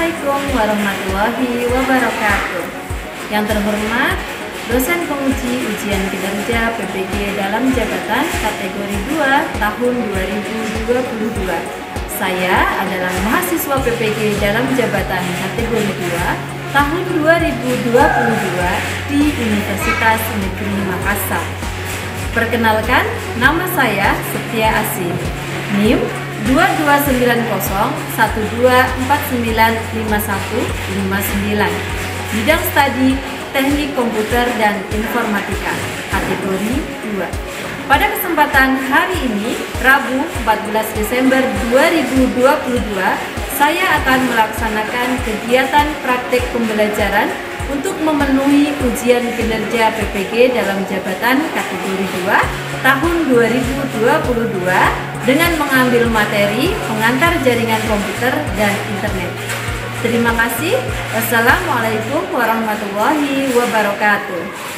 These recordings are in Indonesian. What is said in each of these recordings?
Assalamualaikum warahmatullahi wabarakatuh. Yang terhormat, dosen penguji ujian kinerja PPG dalam jabatan kategori 2 tahun 2022. Saya adalah mahasiswa PPG dalam jabatan kategori 2 tahun 2022 di Universitas Negeri Makassar. Perkenalkan, nama saya Setia Asin, NIM 229012495159, bidang studi Teknik Komputer dan Informatika, kategori 2. Pada kesempatan hari ini, Rabu 14 Desember 2022, saya akan melaksanakan kegiatan praktik pembelajaran untuk memenuhi ujian kinerja PPG dalam jabatan kategori 2 tahun 2022 dengan mengambil materi pengantar jaringan komputer dan internet. Terima kasih. Wassalamualaikum warahmatullahi wabarakatuh.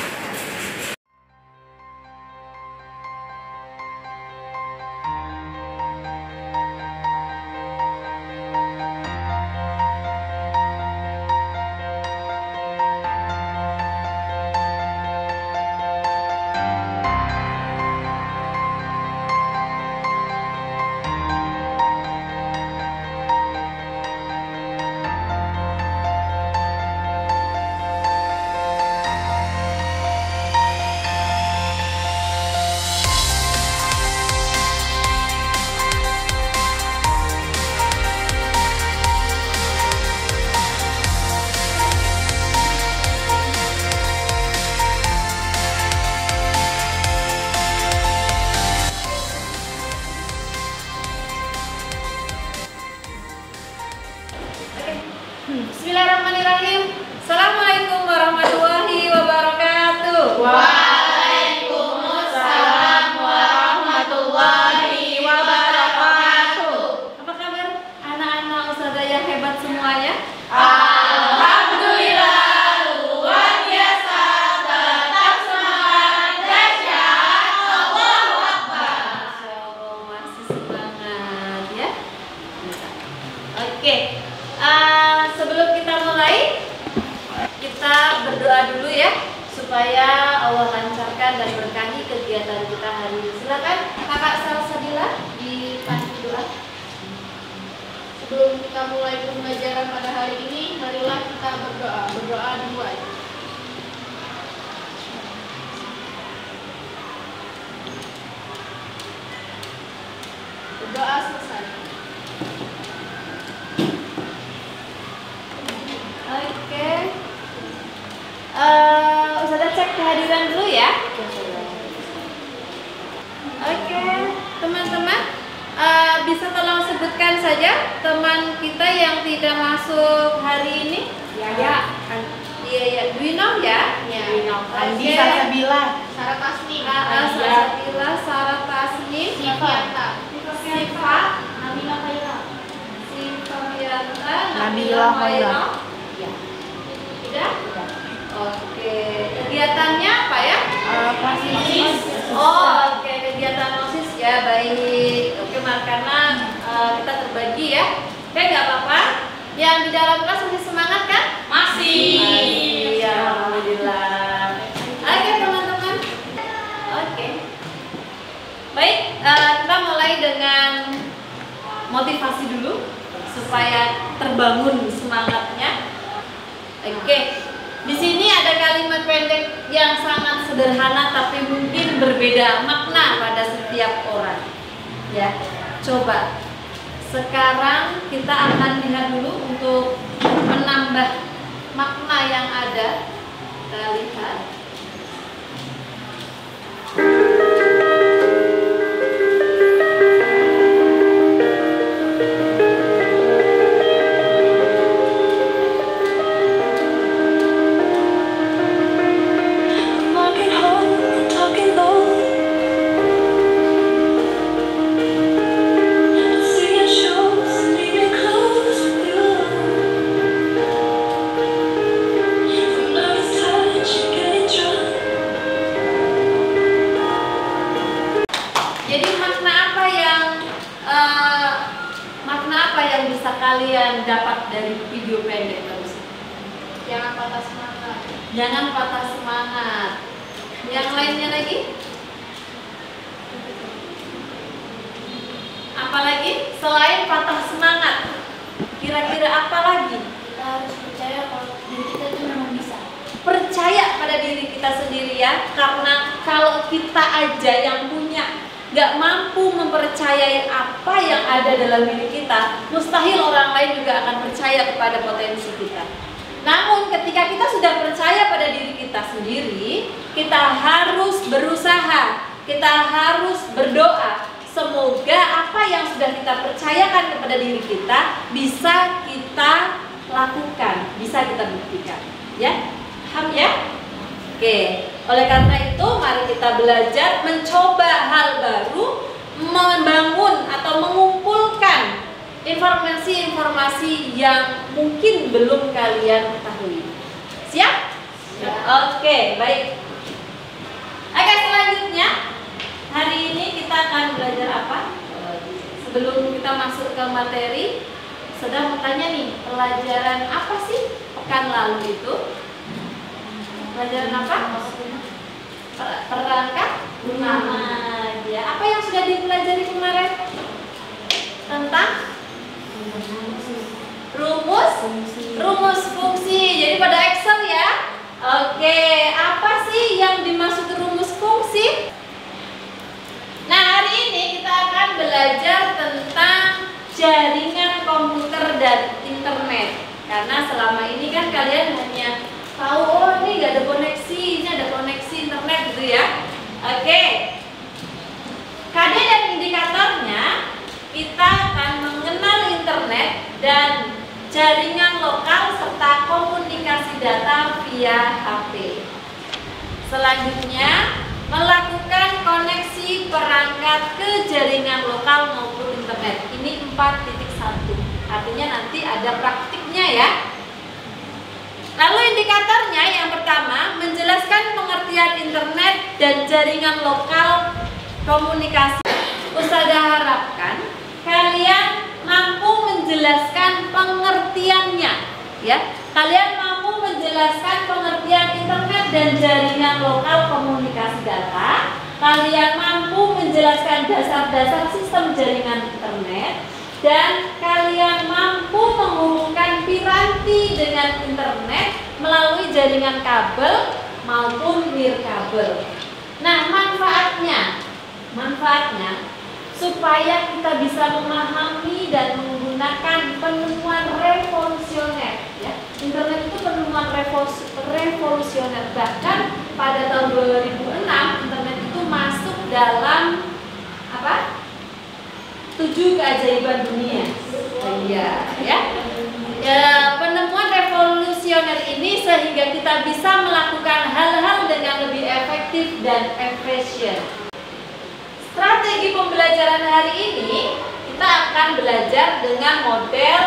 Bismillahirrahmanirrahim. Assalamualaikum warahmatullahi wabarakatuh. Waalaikumsalam warahmatullahi wabarakatuh. Apa kabar anak-anak ustazah yang hebat semuanya? Alhamdulillah, luar biasa, tetap semangat, dahsyat, Allahu Akbar. Masya Allah, masih semangat ya. Oke. Sebelum kita mulai, kita berdoa dulu ya, supaya Allah lancarkan dan berkahi kegiatan kita hari ini. Silakan Kakak Salsabila dipandu doa. Sebelum kita mulai pembelajaran pada hari ini, marilah kita berdoa. Berdoa dimulai. Berdoa selesai. Oke. Ustazah cek kehadiran dulu ya. Oke, teman-teman, bisa tolong sebutkan saja teman kita yang tidak masuk hari ini? Ya. Iya, do you know ya? Ya. Andi Oke. Salsabila. Sarah Tasnim. Salsabila, Sarah Tasnim, Sifianta. Sifa, Nabila Khaira. Sifianta, Nabila Khaira. Ya. Sudah? Oke. Kegiatannya apa ya? Pasis. Oh, oke, kegiatan OSIS ya, baik. Oke, karena kita terbagi ya. Oke, nggak apa-apa. Yang di dalam kelas masih semangat kan? Masih. Ya, alhamdulillah. Oke, teman-teman. Oke. Baik, kita mulai dengan motivasi dulu supaya terbangun semangatnya. Oke. Di sini ada kalimat pendek yang sangat sederhana tapi mungkin berbeda makna pada setiap orang. Ya, coba. Sekarang kita akan lihat dulu untuk menambah makna yang ada. Kita lihat. Getting kalian dapat dari video pendek barusan? Jangan patah semangat. Jangan patah semangat. Yang lainnya lagi? Apalagi selain patah semangat? Kira-kira apa lagi? Kita harus percaya kalau diri kita itu memang bisa. Percaya pada diri kita sendiri ya, karena kalau kita aja yang punya nggak mampu mempercayai apa yang ada dalam diri kita, mustahil orang lain juga akan percaya kepada potensi kita. Namun ketika kita sudah percaya pada diri kita sendiri, kita harus berusaha, kita harus berdoa. Semoga apa yang sudah kita percayakan kepada diri kita bisa kita lakukan, bisa kita buktikan, ya. Paham ya? Oke, oleh karena itu mari kita belajar mencoba hal baru, membangun atau mengumpulkan informasi-informasi yang mungkin belum kalian ketahui. Siap? Ya. Oke, baik. Oke, selanjutnya hari ini kita akan belajar apa? Sebelum kita masuk ke materi, sedang bertanya nih, pelajaran apa sih pekan lalu itu? Pelajaran apa? Perangkat nama. Ya, apa yang sudah dipelajari kemarin? Tentang rumus fungsi. Jadi pada Excel ya. Oke, apa sih yang dimaksud rumus fungsi? Nah, hari ini kita akan belajar tentang jaringan komputer dan internet. Karena selama ini kan kalian hanya tahu, oh ini nggak ada koneksi, ini ada koneksi internet gitu ya. Oke. KD dan indikatornya, kita akan mengenal internet dan jaringan lokal serta komunikasi data via HP. Selanjutnya, melakukan koneksi perangkat ke jaringan lokal maupun internet. Ini 4.1. Artinya nanti ada praktiknya ya. Lalu indikatornya yang pertama, menjelaskan pengertian internet dan jaringan lokal komunikasi. Ustazah harapkan kalian mampu menjelaskan pengertiannya, ya. Kalian mampu menjelaskan pengertian internet dan jaringan lokal komunikasi data. Kalian mampu menjelaskan dasar-dasar sistem jaringan internet. Dan kalian mampu menghubungkan piranti dengan internet melalui jaringan kabel maupun nirkabel. Nah, manfaatnya supaya kita bisa memahami dan menggunakan penemuan revolusioner. Ya, internet itu penemuan revolusioner. Bahkan pada tahun 2006 internet itu masuk dalam apa? 7 keajaiban dunia. Iya, ya. Penemuan revolusioner ini sehingga kita bisa melakukan hal-hal dengan lebih efektif dan efisien. Strategi pembelajaran hari ini kita akan belajar dengan model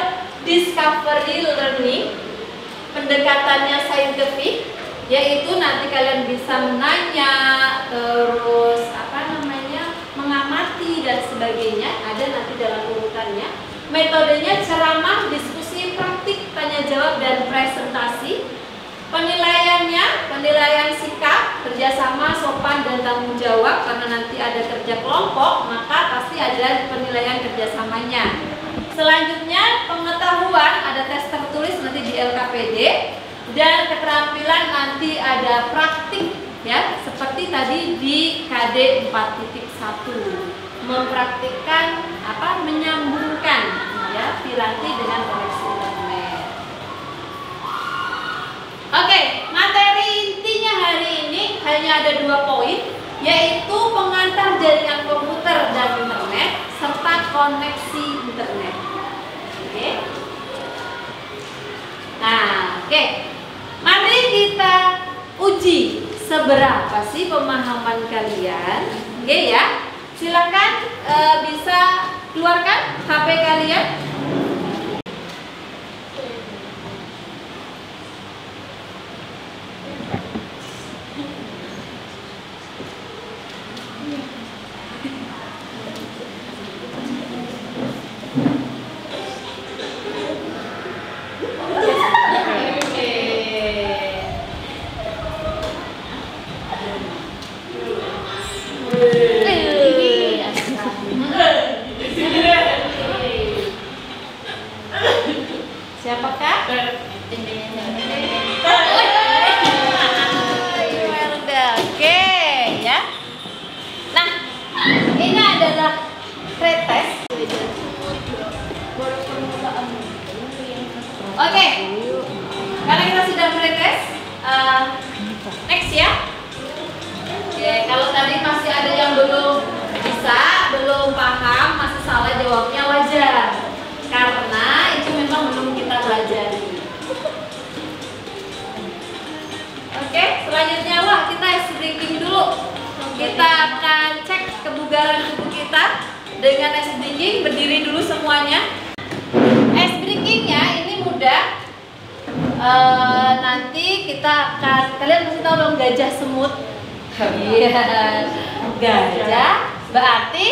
discovery learning. Pendekatannya saintifik, yaitu nanti kalian bisa menanya, terus mengamati dan sebagainya, ada nanti dalam urutannya. Metodenya ceramah, diskusi, praktik, tanya jawab dan presentasi. Penilaiannya, penilaian sikap, kerjasama, sopan dan tanggung jawab. Karena nanti ada kerja kelompok, maka pasti ada penilaian kerjasamanya. Selanjutnya pengetahuan, ada tes tertulis nanti di LKPD. Dan keterampilan nanti ada praktik, ya, seperti tadi di KD 4.1, mempraktikkan menyambungkan ya piranti dengan koneksi internet. Oke, materi intinya hari ini hanya ada 2 poin, yaitu pengantar jaringan komputer dan internet serta koneksi internet. Oke. Nah, oke. Mari kita uji seberapa sih pemahaman kalian. Oke ya. Silakan bisa keluarkan HP kalian. Ini adalah pretest. Oke, karena kita sudah pretest, next ya. Oke, kalau tadi masih ada yang belum bisa, belum paham, masih salah jawabnya wajar, karena itu memang belum kita pelajari. Oke, selanjutnya kita ice breaking dulu. Kita akan cek kebugaran tubuh kita dengan ice breaking. Berdiri dulu semuanya. Ice breakingnya ini mudah. Nanti kita akan, kalian mesti tahu dong gajah semut. Iya, gajah berarti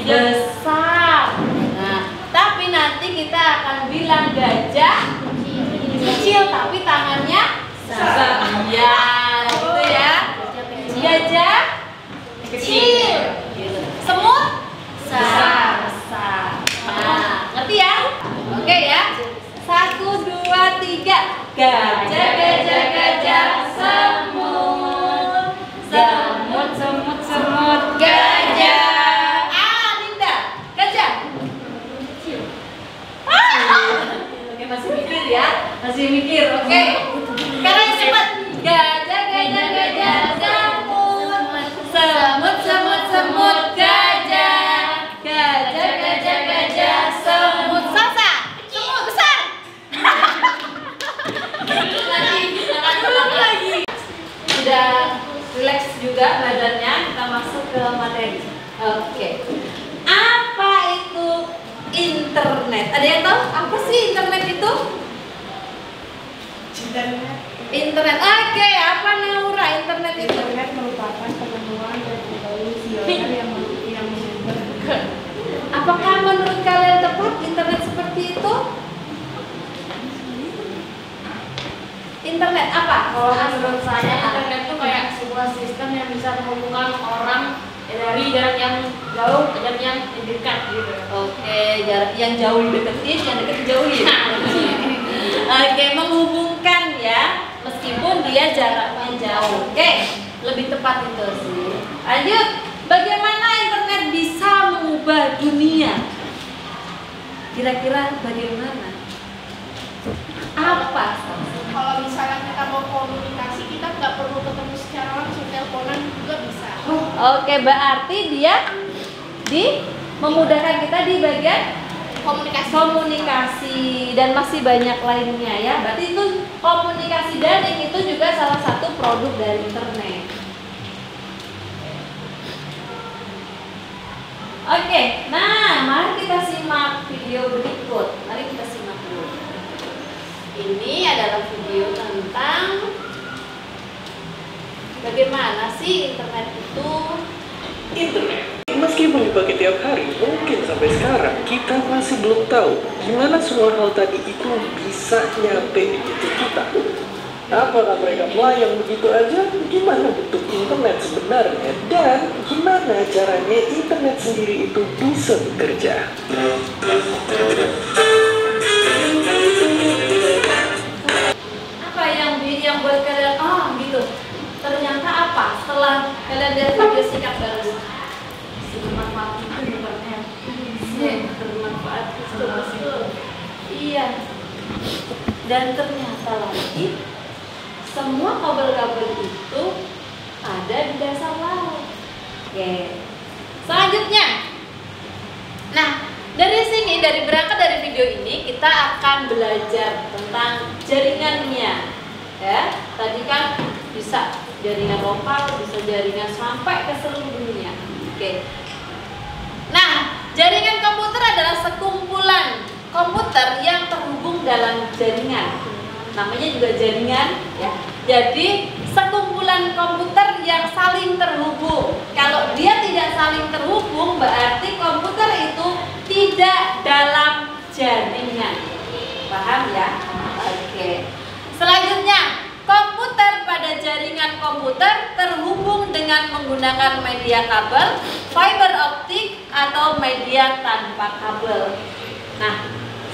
besar. Nah, tapi nanti kita akan bilang gajah kecil tapi tangannya besar. Iya, gitu ya. Gajah kecil, semut besar. Nah, ngerti ya? Oke ya. 1, 2, 3. Gajah, gajah, gajah, semut. Semut, semut, semut, gajah. Linda, gajah. Oke, masih mikir ya? Masih mikir, oke. Sekarang cepat. Gajah, gajah, gajah, semut. Semut, semut, semut, gajah. Gajah, gajah, gajah, semut. Salsa, semut besar. Lagi. Sudah relax juga badannya, kita masuk ke materi. Oke. Apa itu internet? Ada yang tahu apa sih internet itu? Internet. Oke, apa Naura internet itu? Internet merupakan penemuan dan visioner yang menyebar. Apakah menurut kalian tepat internet seperti itu? Internet apa? Kalau menurut saya internet itu kayak sebuah sistem yang bisa menghubungkan orang dari jarak yang jauh ke jarak yang dekat gitu. Oke, jarak yang jauh dideketin, yang deket dijauhin. Oke, menghubungkan ya, meskipun dia jaraknya jauh. Oke, lebih tepat itu sih. Lanjut, bagaimana internet bisa mengubah dunia? Kira-kira bagaimana? Apa? Kalau misalnya kita mau komunikasi, kita nggak perlu ketemu secara langsung, teleponan juga bisa. Oke, berarti dia memudahkan kita di bagian komunikasi dan masih banyak lainnya ya. Berarti itu komunikasi daring itu juga salah satu produk dari internet. Oke, nah mari kita simak video berikut. Mari kita simak dulu. Ini adalah video tentang bagaimana sih internet itu. Internet, meskipun dipakai tiap hari, mungkin sampai sekarang kita masih belum tahu gimana semua hal tadi itu bisa nyampe di titik kita. Apakah mereka melayang begitu aja? Gimana bentuk internet sebenarnya? Dan gimana caranya internet sendiri itu bisa bekerja? Apa yang buat kalian gitu? Ternyata apa? Setelah kalian lihat video singkat baru, bermanfaat itu internet. Bermanfaat itu. Iya. Dan ternyata lagi semua kabel-kabel itu ada di dasar laut. Oke. Selanjutnya, nah dari berangkat dari video ini kita akan belajar tentang jaringannya. Ya, tadi kan bisa jaringan lokal, bisa jaringan sampai ke seluruh dunia. Oke. Nah, jaringan komputer adalah sekumpulan komputer yang terhubung dalam jaringan. Namanya juga jaringan ya. Jadi sekumpulan komputer yang saling terhubung. Kalau dia tidak saling terhubung berarti komputer itu tidak dalam jaringan. Paham ya? Oke. Selanjutnya, komputer pada jaringan komputer terhubung dengan menggunakan media kabel, fiber optik atau media tanpa kabel. Nah,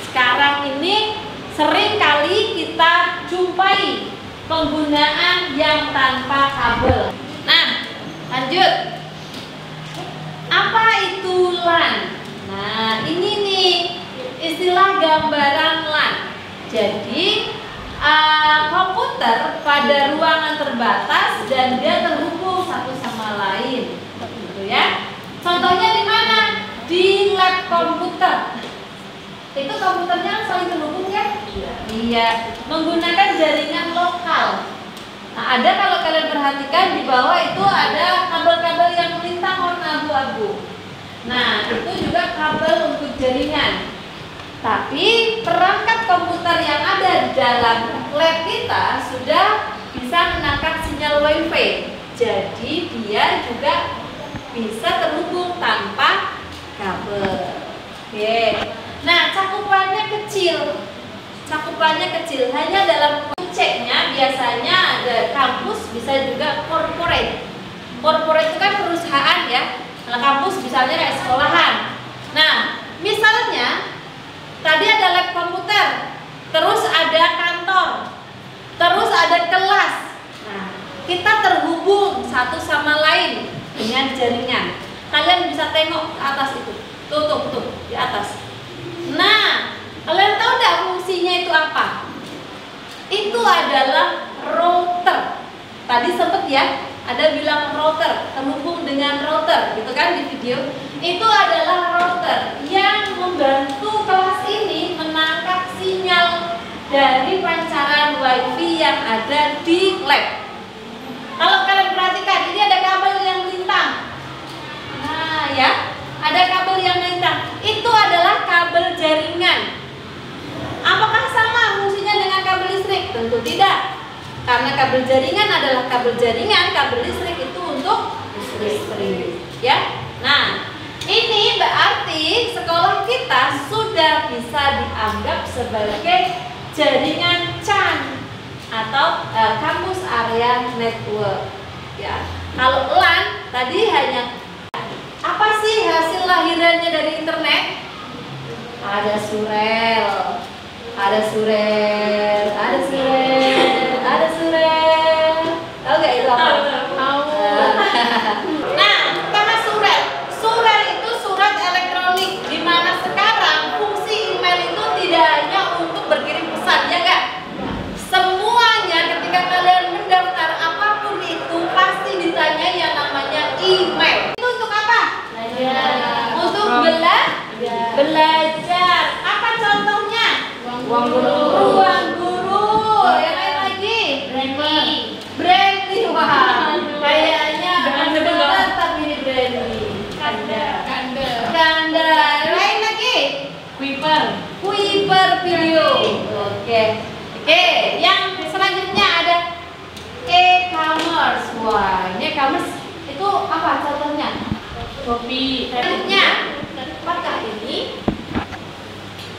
sekarang ini sering kali kita jumpai penggunaan yang tanpa kabel. Nah, lanjut. Jadi komputer pada ruangan terbatas dan dia terhubung satu sama lain, gitu ya. Contohnya di mana? Di lab komputer. Itu komputernya saling terhubung ya? Iya. Menggunakan jaringan lokal. Nah, ada kalau kalian perhatikan di bawah itu ada kabel-kabel yang melintang warna abu-abu. Nah, itu juga kabel untuk jaringan. Tapi perangkat komputer yang ada di dalam lab kita sudah bisa menangkap sinyal Wi-Fi. Jadi dia juga bisa terhubung tanpa kabel. Oke. Nah, cakupannya kecil. Hanya dalam ceknya biasanya ada kampus, bisa juga corporate. Corporate itu kan perusahaan ya. Nah, kampus misalnya kayak sekolahan. Nah, misalnya tadi ada lab komputer, terus ada kantor, terus ada kelas. Nah, kita terhubung satu sama lain dengan jaringan. Kalian bisa tengok ke atas itu. Tuh, di atas. Nah, kalian tahu nggak fungsinya itu apa? Itu adalah router. Tadi sempet ya, ada bilang router, terhubung dengan router, gitu kan di video. Itu adalah router yang membantu kelas ini menangkap sinyal dari pancaran Wi-Fi yang ada di lab. Kalau kalian perhatikan, ini ada kabel yang melintang. Nah ya, ada kabel yang melintang. Itu adalah kabel jaringan. Apakah sama fungsinya dengan kabel listrik? Tentu tidak. Karena kabel jaringan adalah kabel jaringan, kabel listrik itu untuk listrik. Ya. Nah, ini berarti sekolah kita sudah bisa dianggap sebagai jaringan CAN atau Campus Area Network. Ya. Kalau LAN tadi hanya apa sih hasil lahirannya dari internet? Ada surel. Tahu nggak itu apa? Tahu. Nah, pertama surel. Surel itu surat elektronik, di mana sekarang fungsi email itu tidak hanya untuk berkirim pesan, ya nggak? Semuanya ketika kalian mendaftar apapun itu pasti ditanya yang namanya email. Itu untuk apa? Untuk belajar. Apa contohnya? Ruang guru. Ruang guru. Yang lain lagi? Brandy. Wah, kayaknya benar tapi ini Brandy. Kanda. Lain lagi? Kuiper video. Oke, yang selanjutnya ada e-commerce. Wah, ini e-commerce itu apa contohnya? Shopee. Selanjutnya, apakah ini?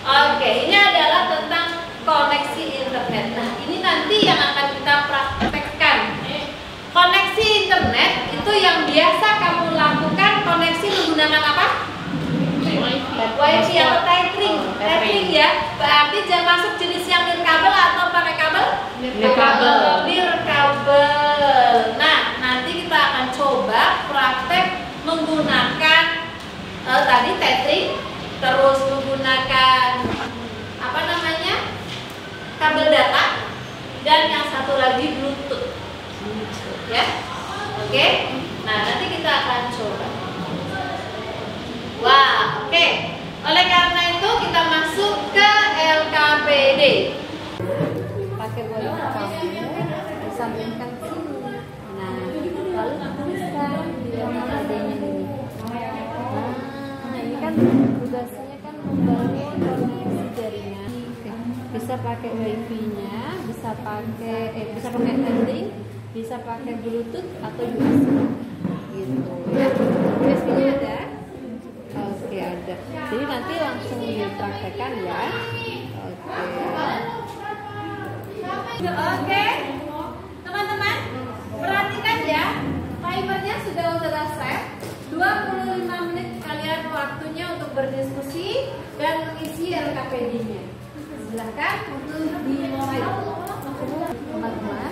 Oke, ini adalah tentang koneksi internet. Nah, ini nanti yang akan kita praktekkan. Koneksi internet itu yang biasa kamu lakukan koneksi menggunakan apa? Wi-Fi atau tethering. Tethering ya. Berarti jangan masuk jenis yang nirkabel atau pakai kabel? Nirkabel. Nah, nanti kita akan coba praktek menggunakan tadi tethering, terus menggunakan apa namanya? Kabel data, dan yang satu lagi Bluetooth. Ya. Oke. Nah, nanti kita akan coba. Wah, oke. Oleh karena itu kita masuk ke LKPD. Pakai bola kamu, disampingkan sini. Nah, lalu tuliskan di LKPD-nya ini. Nah, ini kan tugasnya kan membangun koneksi jaringan. Bisa pakai Wi-Fi-nya, bisa pakai tethering, bisa pakai Bluetooth atau USB. Gitu. USB-nya ada? Oke, ada. Jadi nanti langsung dipraktekkan ya. Oke. Teman-teman, perhatikan ya. Timernya sudah selesai. 25 menit kalian waktunya untuk berdiskusi dan mengisi LKPD-nya. Silahkan untuk dimulai. Teman-teman,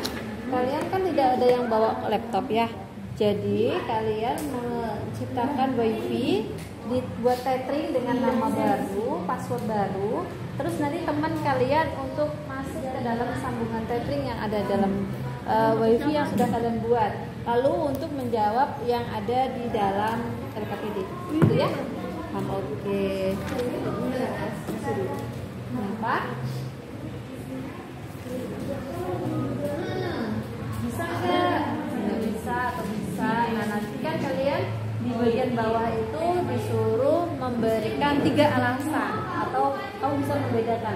kalian kan tidak ada yang bawa laptop ya. Jadi kalian menciptakan Wi-Fi, dibuat tethering dengan nama baru, password baru. Terus nanti teman kalian untuk ke dalam sambungan tethering yang ada dalam WiFi yang sudah kalian buat. Lalu untuk menjawab yang ada di dalam LKPD, gitu ya? Oke. Kenapa? Bisa nggak? Nggak bisa atau bisa? Nah nanti kan kalian di bagian bawah itu disuruh memberikan 3 alasan atau kamu bisa membedakan.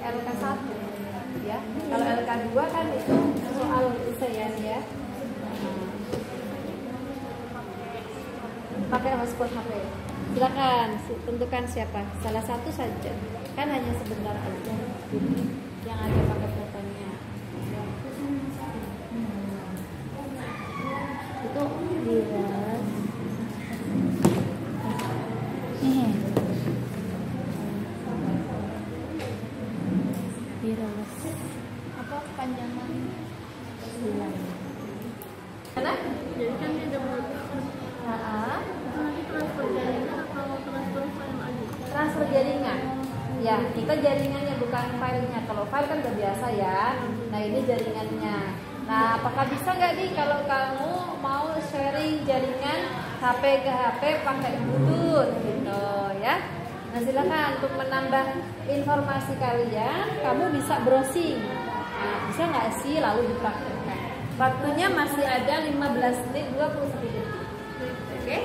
LK1 ya. Kalau LK2 kan itu soal isi ya. Pakai hotspot HP. Silakan tentukan siapa. Salah satu saja. Kan hanya sebentar aja. Yang ada pakai fotonya. Itu Diras. Apa panjangan? Mana? Jadi kan dia ada berapa? Nanti transfer jaringan atau transfer file aja? Transfer jaringan. Ya, kita jaringannya bukan filenya. Kalau file kan udah biasa ya. Nah ini jaringannya. Nah apakah bisa nggak nih kalau kamu mau sharing jaringan HP ke HP pakai Bluetooth gitu ya? Nah silakan untuk menambah informasi kalian, kamu bisa browsing. Nah, bisa nggak sih lalu dipraktekkan? Waktunya masih ada 15 menit 21 detik. Oke?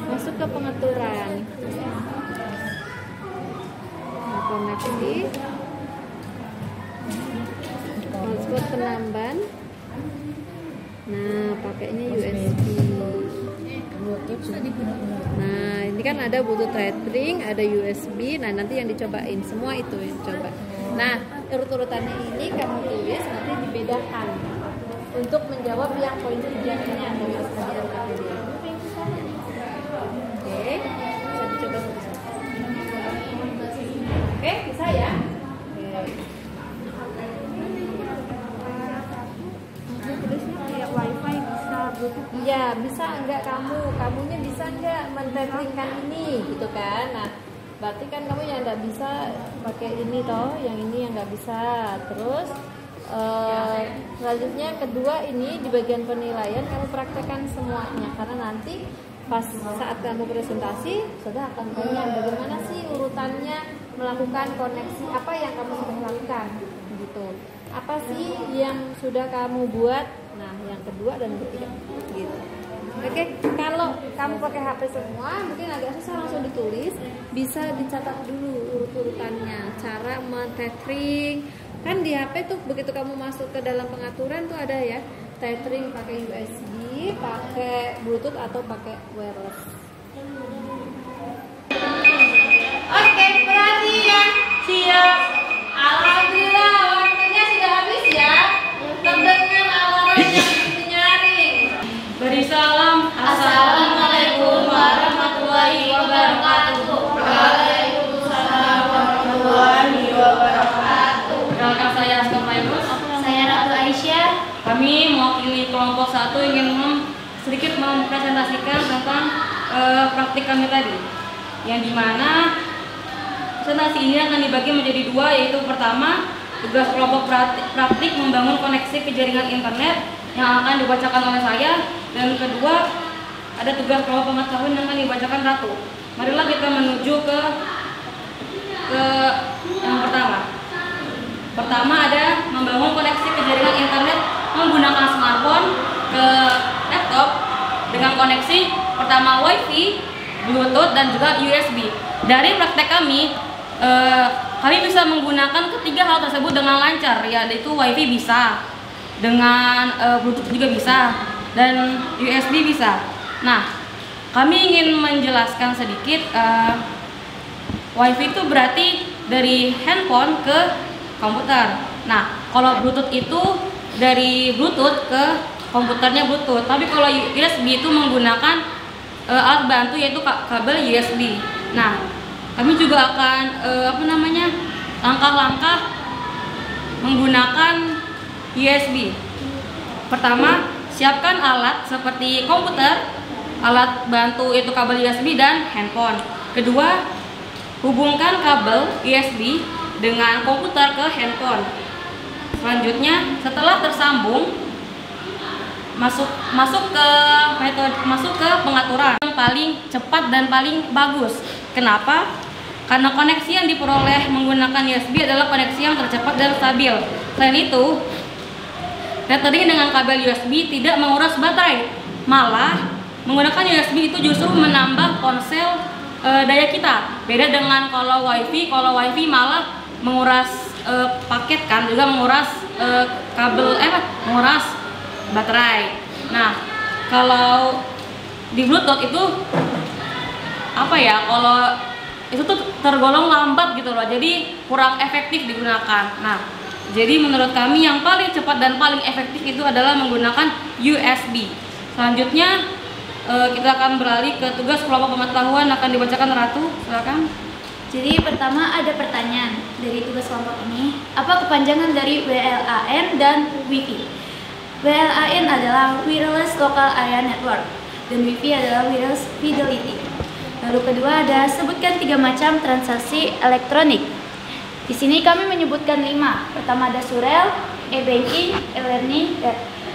Masuk ke pengaturan. Nah, koneksi. Hotspot penambahan. Nah, pakainya USB. Nah, ini kan ada Bluetooth tethering, ada USB. Nah, nanti yang dicobain semua itu yang coba. Nah, urut-urutannya ini kamu tulis nanti dibedakan untuk menjawab yang poin 3-nya dari LKPD. Oke, bisa dicoba satu-satu. Oke, bisa ya? Wifi bisa, Bluetooth. Iya, bisa enggak kamunya bisa enggak mentetheringkan ini gitu kan. Nah, berarti kan kamu yang enggak bisa pakai ini toh, yang ini yang enggak bisa. Terus selanjutnya kedua ini di bagian penilaian kamu praktekkan semuanya karena nanti pas saat kamu presentasi sudah akan tanya bagaimana sih urutannya melakukan koneksi, apa yang kamu sudah lakukan gitu. Apa sih yang sudah kamu buat? Nah, yang kedua dan ketiga gitu. Oke, kalau kamu pakai HP semua mungkin agak susah langsung ditulis, bisa dicatat dulu urut-urutannya, cara men-tethering. Kan di HP tuh begitu kamu masuk ke dalam pengaturan tuh ada ya, tethering pakai USB, pakai Bluetooth atau pakai wireless. Oke, perhatian. Siap. Alhamdulillah waktunya sudah habis ya. Terdengar alarm yang menyaring. Beri salam. Assalamualaikum warahmatullahi wabarakatuh. Waalaikumsalam warahmatullahi wabarakatuh. Perkenalkan saya Aska Fairuz. Saya Ratu Aisyah. Kami mewakili kelompok 1 ingin sedikit mempresentasikan tentang praktik kami tadi, yang dimana presentasi ini akan dibagi menjadi 2, yaitu pertama tugas kelompok praktik membangun koneksi ke jaringan internet yang akan dibacakan oleh saya, dan kedua ada tugas kelompok pengetahuan yang akan dibacakan Ratu. Marilah kita menuju ke yang pertama. Pertama ada membangun koneksi ke jaringan internet menggunakan smartphone ke laptop dengan koneksi pertama WiFi, Bluetooth dan juga USB. Dari praktek kami bisa menggunakan ketiga hal tersebut dengan lancar, yaitu WiFi bisa, dengan Bluetooth juga bisa, dan USB bisa. Nah, kami ingin menjelaskan sedikit. WiFi itu berarti dari handphone ke komputer. Nah, kalau Bluetooth itu dari Bluetooth ke komputernya Bluetooth. Tapi kalau USB itu menggunakan alat bantu yaitu kabel USB. Nah, kami juga akan langkah-langkah menggunakan USB. Pertama, siapkan alat seperti komputer, alat bantu itu kabel USB dan handphone. Kedua, hubungkan kabel USB dengan komputer ke handphone. Selanjutnya, setelah tersambung, masuk ke pengaturan yang paling cepat dan paling bagus. Kenapa? Karena koneksi yang diperoleh menggunakan USB adalah koneksi yang tercepat dan stabil. Selain itu, tethering dengan kabel USB tidak menguras baterai, malah menggunakan USB itu justru menambah ponsel daya kita. Beda dengan kalau WiFi malah menguras paket kan, juga menguras menguras baterai. Nah, kalau di Bluetooth itu kalau itu tuh tergolong lambat gitu loh, jadi kurang efektif digunakan. Nah, jadi menurut kami yang paling cepat dan paling efektif itu adalah menggunakan USB. Selanjutnya kita akan beralih ke tugas kelompok pengetahuan, akan dibacakan Ratu, silakan. Jadi pertama ada pertanyaan dari tugas kelompok ini, apa kepanjangan dari WLAN dan Wi-Fi? WLAN adalah Wireless Local Area Network dan Wi-Fi adalah Wireless Fidelity. Lalu kedua ada sebutkan 3 macam transaksi elektronik. Di sini kami menyebutkan 5. Pertama ada surel, e-banking, e-learning,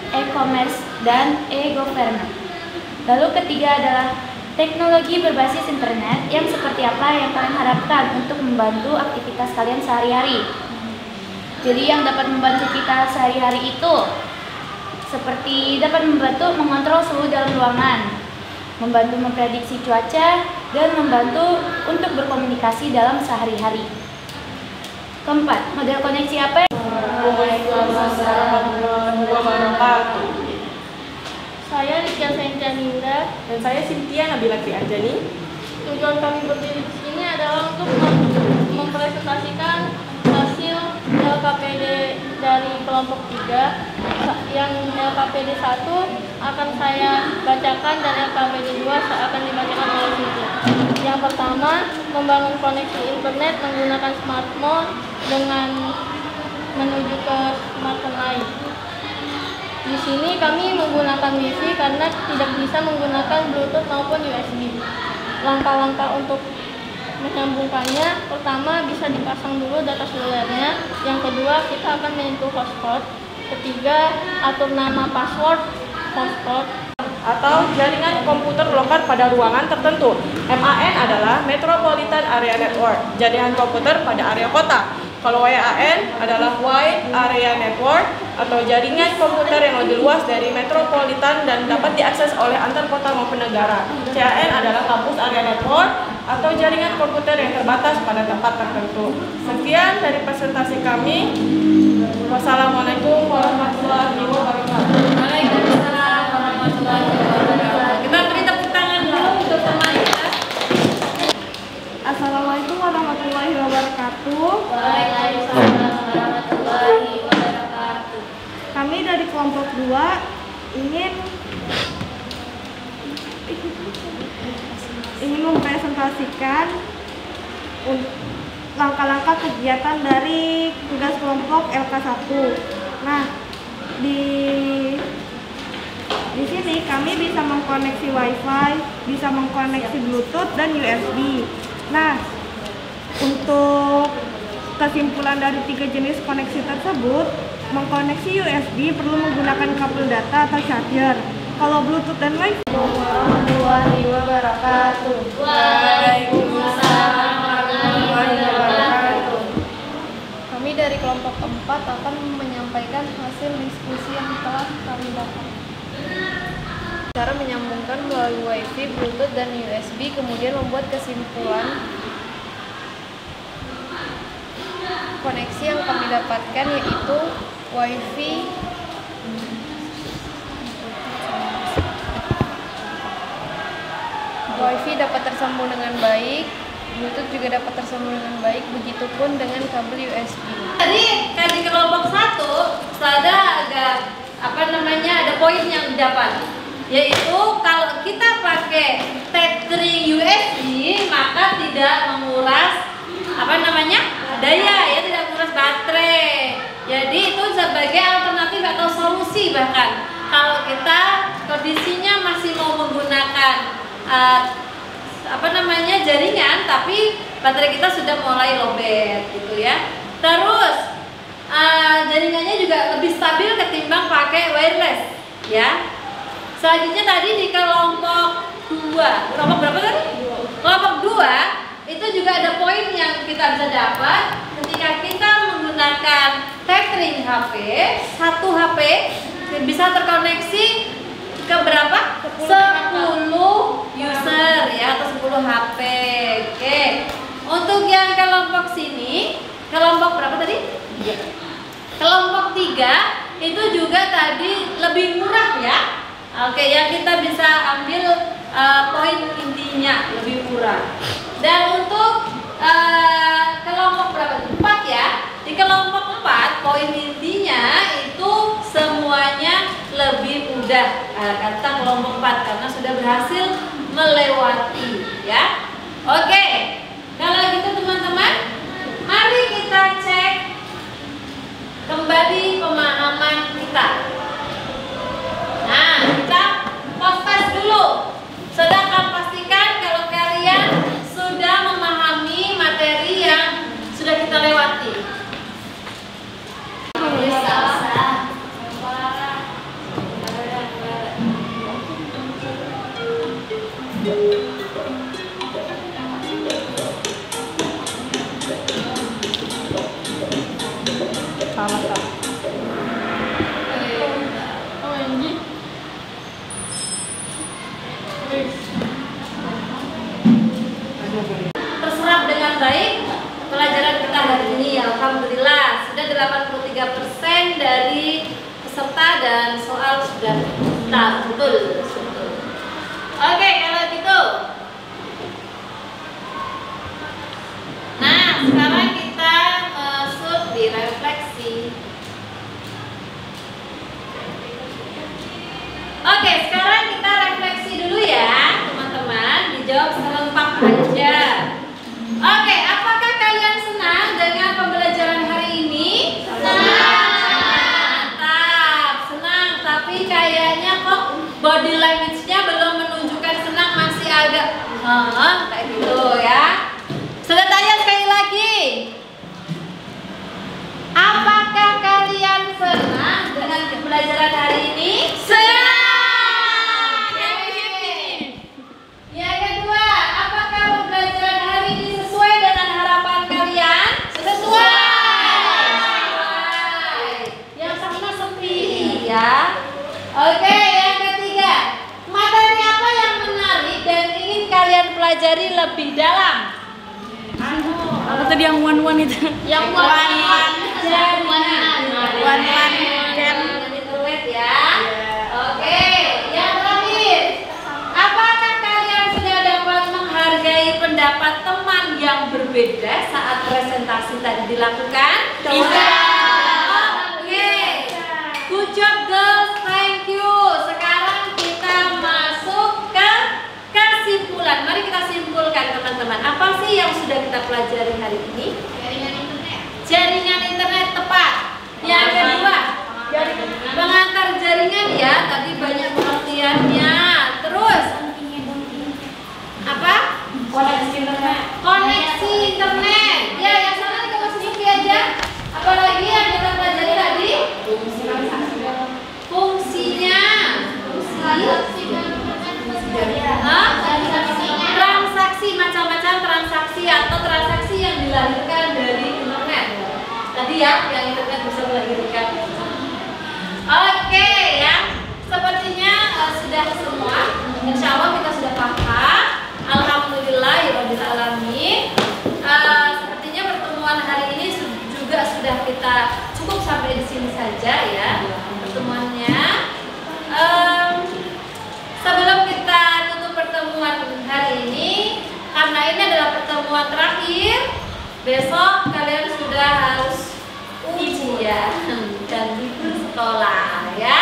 e-commerce, dan e-government. Lalu ketiga adalah teknologi berbasis internet yang seperti apa yang kalian harapkan untuk membantu aktivitas kalian sehari-hari. Jadi yang dapat membantu kita sehari-hari itu seperti dapat membantu mengontrol suhu dalam ruangan, membantu memprediksi cuaca, dan membantu untuk berkomunikasi dalam sehari-hari. Keempat, model koneksi apa yang Saya Rizka Saintianinda Dan saya Cynthia Nabila Trianjani. Tujuan kami berdiri di sini adalah untuk mempresentasikan hasil LKPD dari kelompok 3. Yang LKPD 1 akan saya bacakan dan LKPD 2 akan dibacakan oleh Cynthia. Yang pertama, membangun koneksi internet menggunakan smartphone dengan menuju ke smartphone lain. Di sini kami menggunakan Wi-Fi karena tidak bisa menggunakan Bluetooth maupun USB. Langkah-langkah untuk menyambungkannya, pertama bisa dipasang dulu data selulernya. Yang kedua, kita akan menyentuh hotspot. Ketiga, atur nama password hotspot Atau jaringan komputer lokal pada ruangan tertentu. MAN adalah Metropolitan Area Network, jaringan komputer pada area kota. Kalau WAN adalah Wide Area Network atau jaringan komputer yang lebih luas dari metropolitan dan dapat diakses oleh antar kota maupun negara. CAN adalah Campus Area Network atau jaringan komputer yang terbatas pada tempat tertentu. Sekian dari presentasi kami. Wassalamualaikum warahmatullahi wabarakatuh. Waalaikumsalam warahmatullahi wabarakatuh. Kita beri tepuk tangan dulu untuk teman kita. Assalamualaikum warahmatullahi wabarakatuh. Waalaikumsalam warahmatullahi wabarakatuh. Kami dari kelompok 2 ingin mempresentasikan langkah-langkah kegiatan dari tugas kelompok LK1. Nah, di sini kami bisa mengkoneksi WiFi, bisa mengkoneksi Bluetooth dan USB. Nah, untuk kesimpulan dari 3 jenis koneksi tersebut, mengkoneksi USB perlu menggunakan kabel data atau charger. Kalau Bluetooth dan WiFi, warahmatullahi wabarakatuh. Waalaikumsalam warahmatullahi wabarakatuh. kami dari kelompok 4 akan menyampaikan hasil diskusi yang telah kami dapat. Cara menyambungkan melalui WiFi, Bluetooth, dan USB, kemudian membuat kesimpulan koneksi yang kami dapatkan yaitu WiFi dapat tersambung dengan baik, Bluetooth juga dapat tersambung dengan baik, begitupun dengan kabel USB. Tadi di kelompok 1 ada poin yang didapat. yaitu kalau kita pakai tethering USB maka tidak menguras daya ya, tidak menguras baterai. Jadi itu sebagai alternatif atau solusi, bahkan kalau kita kondisinya masih mau menggunakan jaringan tapi baterai kita sudah mulai lowbat gitu ya. Terus jaringannya juga lebih stabil ketimbang pakai wireless ya. Selanjutnya tadi di kelompok 2, kelompok berapa tadi? Kelompok 2 itu juga ada poin yang kita bisa dapat ketika kita menggunakan tethering HP. Satu HP bisa terkoneksi ke berapa? 10 user ya, atau 10 HP. Oke. Untuk yang kelompok sini, kelompok berapa tadi? Kelompok 3 itu juga tadi lebih murah ya. Oke, yang kita bisa ambil poin intinya lebih murah. Dan untuk kelompok berapa? 4 ya. Di kelompok 4 poin intinya itu semuanya lebih mudah. Kata kelompok 4 karena sudah berhasil melewati ya. Oke. Kalau gitu teman-teman, mari kita cek kembali pemahaman kita. Nah, kita post-test dulu. Sedangkan pastikan kalau kalian sudah memahami materi yang sudah kita lewati. Terserap dengan baik pelajaran kita hari ini. Alhamdulillah sudah 83% dari peserta dan soal sudah betul. Oke, kalau gitu. Nah, sekarang kita masuk di refleksi. Oke, sekarang kita refleksi dulu ya, teman-teman. Dijawab serempak aja. Oke, apakah kalian senang dengan pembelajaran hari ini? Mantap, senang. Tapi kayaknya kok body language-nya belum menunjukkan senang, masih agak kayak gitu ya. Sudah tanya sekali lagi. Apakah kalian senang dengan pembelajaran hari ini? Senang. Yang kedua, apakah pembelajaran hari ini sesuai dengan harapan kalian? Sesuai. Yang sama sepi ya. Oke, yang ketiga, materi apa yang menarik dan ingin kalian pelajari lebih dalam? Apa tadi yang one itu? Yang internet ya. Oke, yang terakhir, apakah kalian sudah dapat menghargai pendapat teman yang berbeda saat presentasi tadi dilakukan? Bisa. Oke, good job girls, thank you. Sekarang kita masuk ke kesimpulan. Mari kita simpulkan teman-teman. Apa sih yang sudah kita pelajari hari ini? Jaringan internet tepat. Yang kedua, pengantar jaringan ya. Tadi banyak pengertiannya. Terus apa? Koneksi internet. Ya, yang sana kita sepi aja. Apalagi yang kita pelajari tadi? Fungsinya. Transaksi, macam-macam transaksi atau transaksi yang dilahirkan dari internet. Tadi ya, yang internet bisa melahirkan. Oke ya, sepertinya sudah semua. Insya Allah kita sudah paham. Alhamdulillah ya rabbil alamin. Sepertinya pertemuan hari ini juga sudah kita cukup sampai di sini saja ya pertemuannya. Sebelum kita tutup pertemuan hari ini, karena ini adalah pertemuan terakhir, besok kalian sudah harus ujian dan sekolah ya.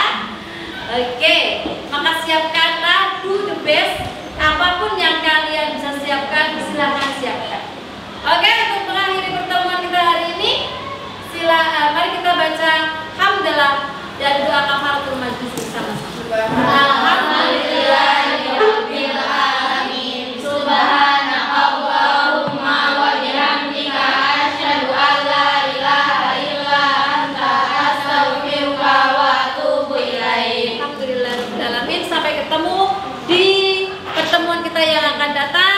Oke, maka siapkan best. Apapun yang kalian bisa siapkan, silahkan siapkan. Oke, untuk mengakhiri pertemuan kita hari ini, mari kita baca hamdalah dan doa kafaratul majlis bersama-sama. Alhamdulillahirabbil alamin. Subhanakallahumma wa bihamdika asyhadu an la ilaha illa anta astaghfiruka wa atubu ilaik. Alhamdulillahirabbil alamin. Sampai ketemu di pertemuan kita yang akan datang.